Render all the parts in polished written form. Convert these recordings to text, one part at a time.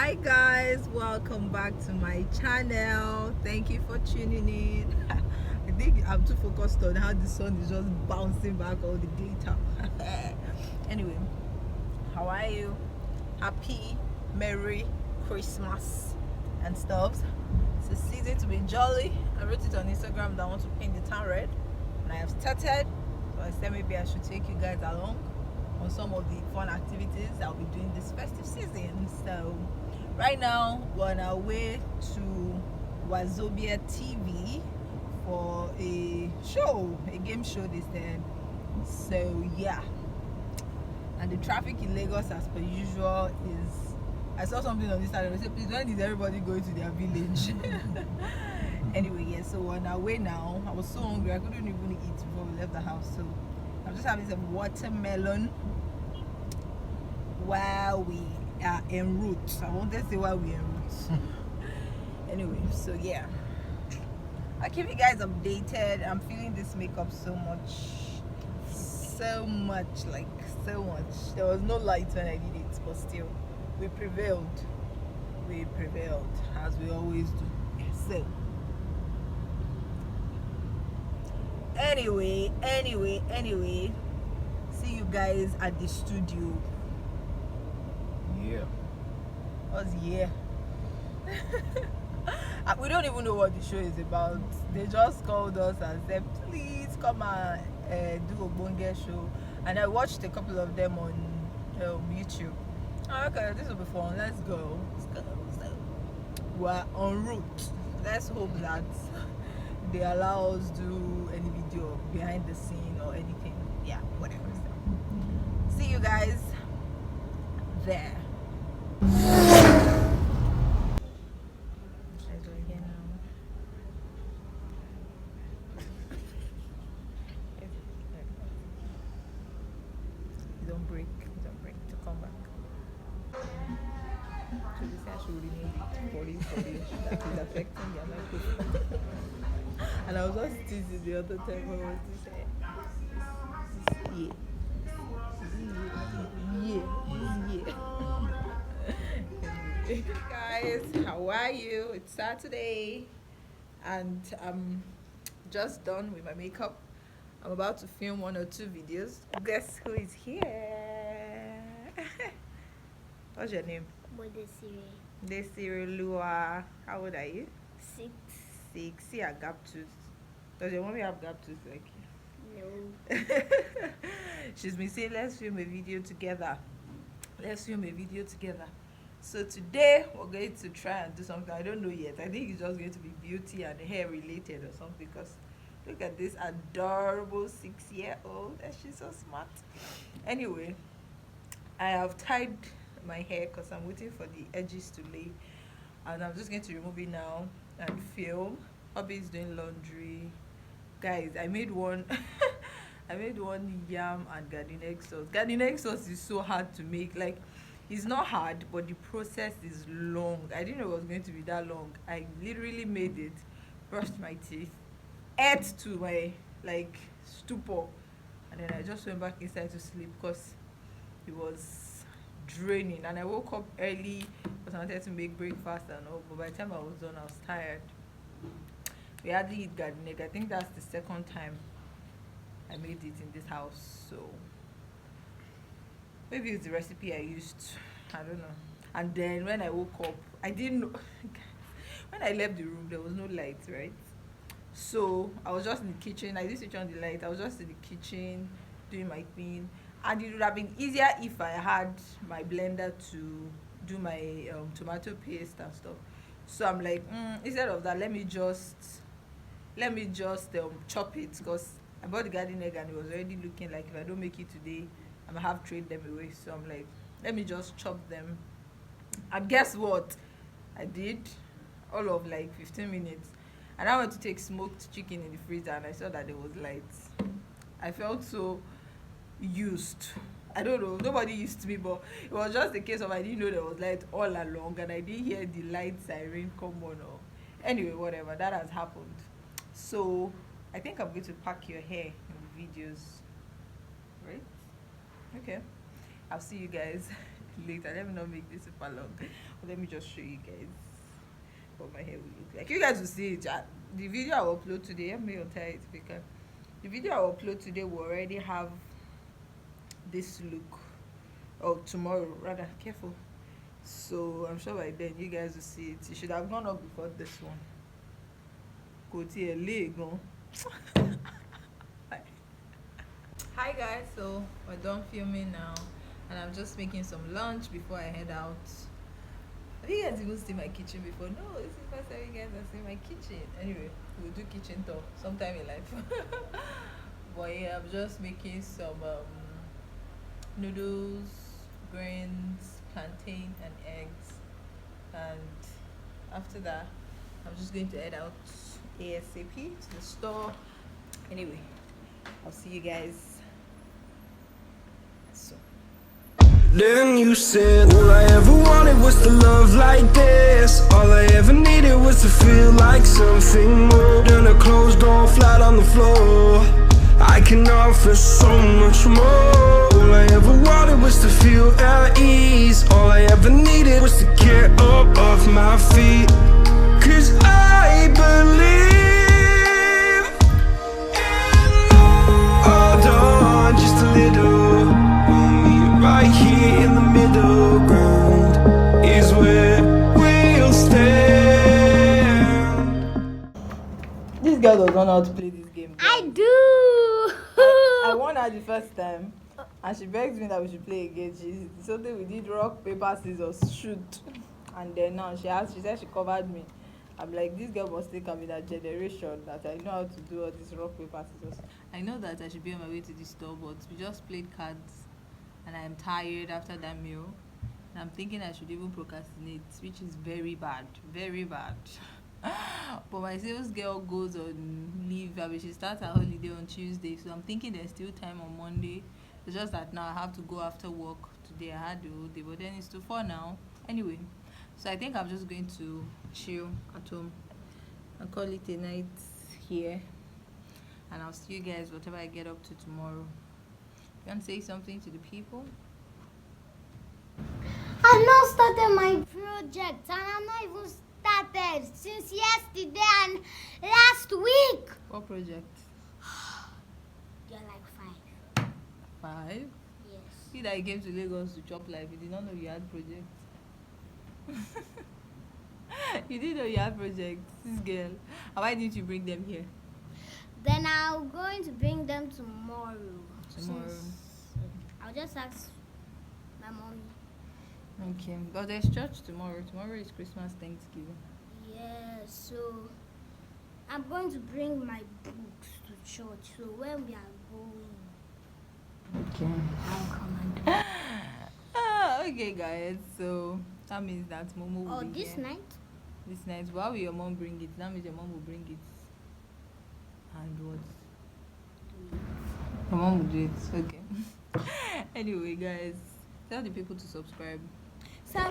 Hi guys, welcome back to my channel. Thank you for tuning in. I think I'm too focused on how the sun is just bouncing back all the glitter. Anyway, how are you? Happy Merry Christmas and stuff. It's a season to be jolly. I wrote it on Instagram that I want to paint the town red, and I have started. So I said maybe I should take you guys along on some of the fun activities I'll be doing this festive season. So right now we're on our way to Wazobia TV for a game show they said. So yeah, and the traffic in Lagos as per usual is, I saw something on Instagram, they said please when is everybody going to their village. Anyway, yeah, so we're on our way now. I was so hungry I couldn't even eat before we left the house, so I'm just having some watermelon while we are en route. I wanted to say while we're en route. Anyway, so yeah, I'll keep you guys updated. I'm feeling this makeup so much, like so much. There was no light when I did it, but still, we prevailed as we always do. So anyway, see you guys at the studio. Yeah. What's yeah? We don't even know what the show is about. They just called us and said please come and do a bonge show, and I watched a couple of them on YouTube. Okay, this will be fun. Let's go. So, we're en route. Let's hope that they allow us do any video behind the scene or anything. Yeah, whatever. So, see you guys there. Don't break to come back. So this I should remove it for this that is affecting their microphone. And I was just teasing the other time when I was Hey guys, how are you? It's Saturday and I'm just done with my makeup. I'm about to film 1 or 2 videos. Guess who is here? What's your name? Desiree Lua. How old are you? 6. 6. See, I gap tooth. Does your mommy have gap tooth like you? No. She's been saying let's film a video together. So today we're going to try and do something. I don't know yet. I think it's just going to be beauty and hair related or something, because look at this adorable 6-year-old and she's so smart. Anyway, I have tied my hair because I'm waiting for the edges to lay, and I'm just going to remove it now and film. Hubby is doing laundry. Guys, I made one I made one yam and garden egg sauce. Garden egg sauce is so hard to make. Like, it's not hard, but the process is long. I didn't know it was going to be that long. I literally made it, brushed my teeth, ate to my stupor, and then I just went back inside to sleep because it was draining. And I woke up early because I wanted to make breakfast and all, but by the time I was done I was tired. We hardly eat garden egg. I think that's the second time I made it in this house, so maybe it's the recipe I used, I don't know. And then when I woke up, I didn't know. When I left the room there was no light, right? So I was just in the kitchen. I didn't switch on the light. I was just in the kitchen doing my thing, and it would have been easier if I had my blender to do my tomato paste and stuff. So I'm like, instead of that, let me just chop it, because I bought the garden egg and it was already looking like if I don't make it today I'm gonna have to trade them away. So I'm like, let me just chop them. And guess what I did? All of 15 minutes, and I went to take smoked chicken in the freezer and I saw that there was light. I felt so used. I don't know, nobody used me, but it was just a case of I didn't know there was light all along and I didn't hear the light siren come on. Or anyway, whatever, that has happened. So I think I'm going to pack your hair in the videos, right? Okay, I'll see you guys later. Let me not make this super long. But let me just show you guys what my hair will look like. You guys will see it. The video I will upload today, let me untie it if you can. The video I will upload today will already have this look. Oh, tomorrow rather. Careful. So I'm sure by then you guys will see it. You should have gone up before this one. Go to your leg, no? Hi guys, so we're done filming now, and I'm just making some lunch before I head out. Have you guys even seen my kitchen before? No, this is the first time you guys have seen my kitchen. Anyway, we'll do kitchen talk sometime in life. But yeah, I'm just making some noodles, grains, plantain, and eggs. And after that, I'm just going to head out ASAP to the store. Anyway, I'll see you guys soon. Then you said, all I ever wanted was to love like this. All I ever needed was to feel like something more than a closed door flat on the floor. I can offer so much more. All I ever wanted was to feel at ease. All I ever needed was to get up off my feet. 'Cause I believe in hold on just a little. We'll meet right here in the middle ground is where we'll stand. This girl does not know how to play this game. I do. I won her the first time, and she begged me that we should play again. She something we did rock, paper, scissors, shoot, and then now she said she covered me. I'm like, this girl must think I'm in that generation that I know how to do all this rock, paper, scissors. I know that I should be on my way to the store, but we just played cards, and I'm tired after that meal. And I'm thinking I should even procrastinate, which is very bad, very bad. But my sales girl goes on leave. I mean, she starts her holiday on Tuesday, so I'm thinking there's still time on Monday. It's just that now I have to go after work today. I had the whole day, but then it's too far now. Anyway, so I think I'm just going to chill at home and call it a night here. And I'll see you guys whatever I get up to tomorrow. You want to say something to the people? I've not started my project, and I'm not even started since yesterday and last week. What project? You're like 5. 5? Yes. See that you came to Lagos to chop life. You did not know you had projects. You didn't know you had projects, this girl. And why didn't you bring them here? Then I'm going to bring them tomorrow. Tomorrow. I'll just ask my mommy. Okay, but there's church tomorrow. Tomorrow is Christmas, Thanksgiving. Yeah, so I'm going to bring my books to church. So when we are going, Okay. I'll come and do Okay, guys. So that means that Momo will Oh, be this here. night? This night. Why will your mom bring it? That means your mom will bring it. And what? Your mom will do it. Okay. Anyway, guys, tell the people to subscribe. Sorry.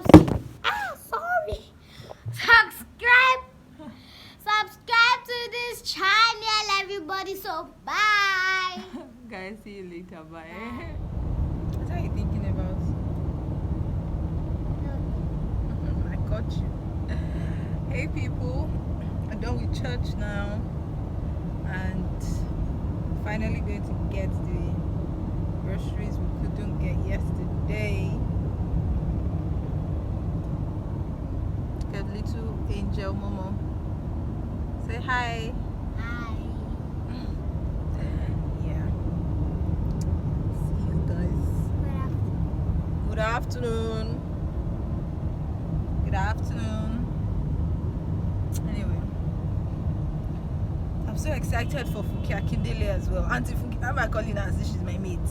Subscribe to this channel, everybody. So bye. Guys, see you later. Bye. What are you thinking about? I got you. Hey people, I'm done with church now, and finally going to get the groceries we couldn't get yesterday. Got little angel Momo. Say hi. Hi. Yeah. See you guys. Good afternoon. Good afternoon. Anyway, I'm so excited for Funke Akindele as well. Auntie Funke, I'm not calling her as if she's my mate.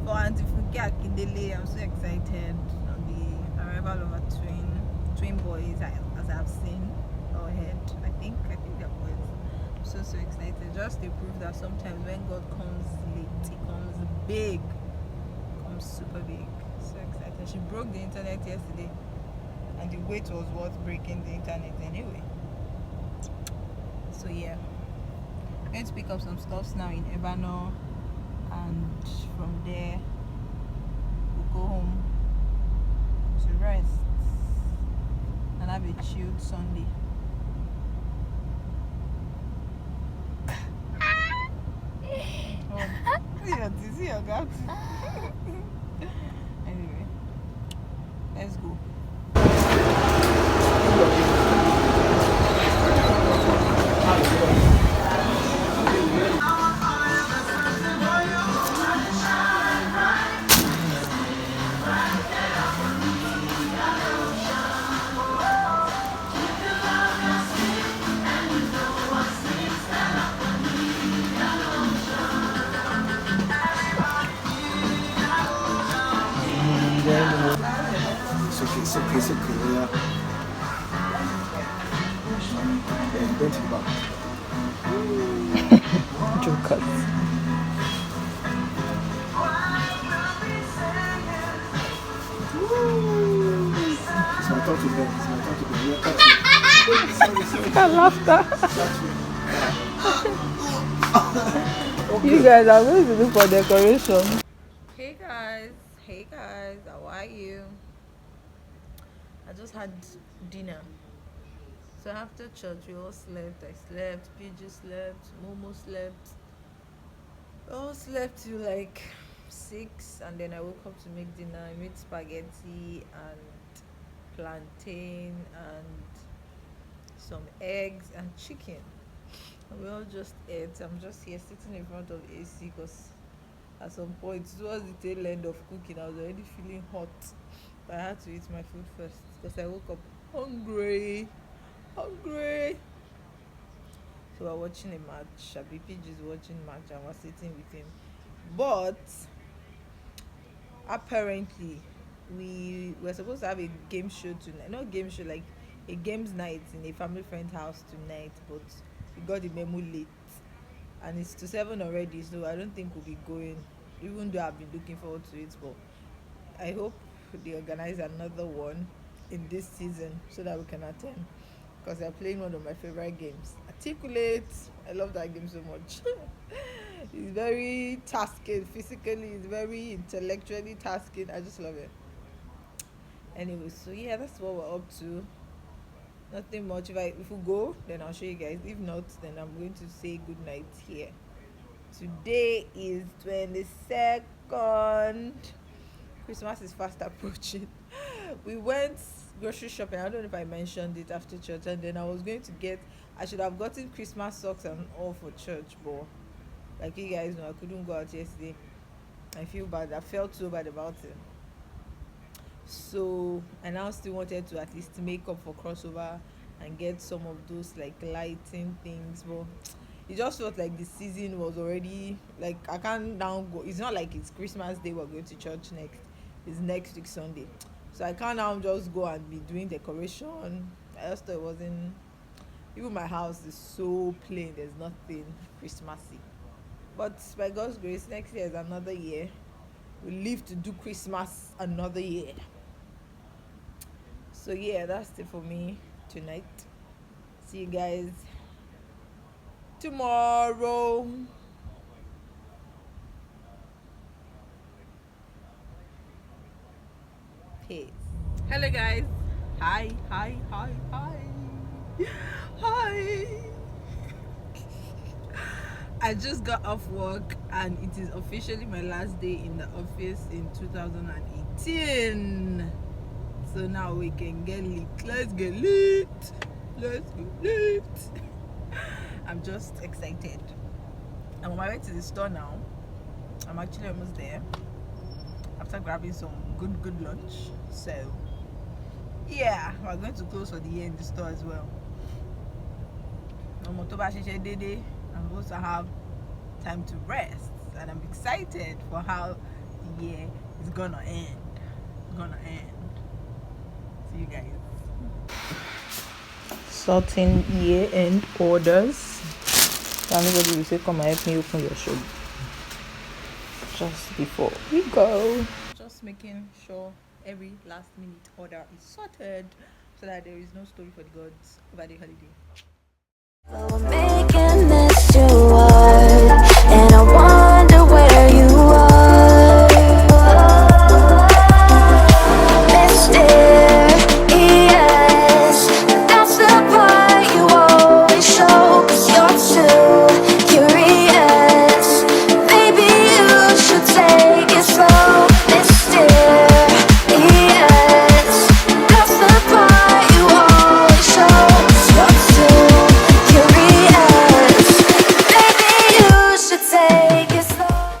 For Auntie Funke Akindele, I'm so excited on the arrival of our twin boys, as I've seen or heard. I think they're boys. I'm so excited. Just to prove that sometimes when God comes late, He comes big, comes super big. So excited. She broke the internet yesterday, and the weight was worth breaking the internet anyway. So yeah, I'm going to pick up some stuffs now in Ebano, and from there we'll go home rest and have a chilled Sunday. See your gut. Anyway, let's go. It's okay, yeah. Yeah, don't think about it. Jokers. It's my turn to bend. It's my turn to bend. Sorry. Laughter. You guys are going to look for decoration. Hey guys, how are you? I just had dinner. So after church we all slept. I slept, PG slept, Momo slept. We all slept till like 6, and then I woke up to make dinner. I made spaghetti and plantain and some eggs and chicken. And we all just ate. I'm just here sitting in front of AC because at some point towards the tail end of cooking I was already feeling hot. But I had to eat my food first because I woke up hungry. So we're watching a match. BPG is watching match and we're sitting with him. But apparently we were supposed to have a game show tonight. Not game show, like a games night in a family friend's house tonight, but we got the memo late. And it's to 7 already, so I don't think we'll be going, even though I've been looking forward to it. But I hope they organize another one in this season so that we can attend, because they're playing one of my favorite games, Articulate. I love that game so much. It's very tasking physically, it's very intellectually tasking. I just love it. Anyway, so yeah, that's what we're up to. Nothing much. If we go, then I'll show you guys. If not, then I'm going to say good night here. Today is 22nd. Christmas is fast approaching. We went grocery shopping. I don't know if I mentioned it after church, and then I should have gotten Christmas socks and all for church, but like you guys know, I couldn't go out yesterday. I feel bad. I felt so bad about it. So I now still wanted to at least make up for crossover and get some of those like lighting things, but it just felt like the season was already like I can't now go. It's not like it's Christmas Day we're going to church next. It's next week Sunday, so I can't now just go and be doing decoration. I just thought it wasn't. Even my house is so plain. There's nothing Christmassy. But by God's grace, next year is another year. We live to do Christmas another year. So yeah, that's it for me tonight. See you guys tomorrow. Peace. Hello guys. Hi. I just got off work and it is officially my last day in the office in 2018. So now we can get lit. Let's get lit. I'm just excited. I'm on my way to the store now. I'm actually almost there after grabbing some good lunch. So yeah, we're going to close for the year in the store as well. I'm supposed to have time to rest, and I'm excited for how the year is gonna end. See you guys. Sorting year-end orders. Anybody will say, come and help me open your shop just before we go. Just making sure every last minute order is sorted so that there is no story for the gods over the holiday.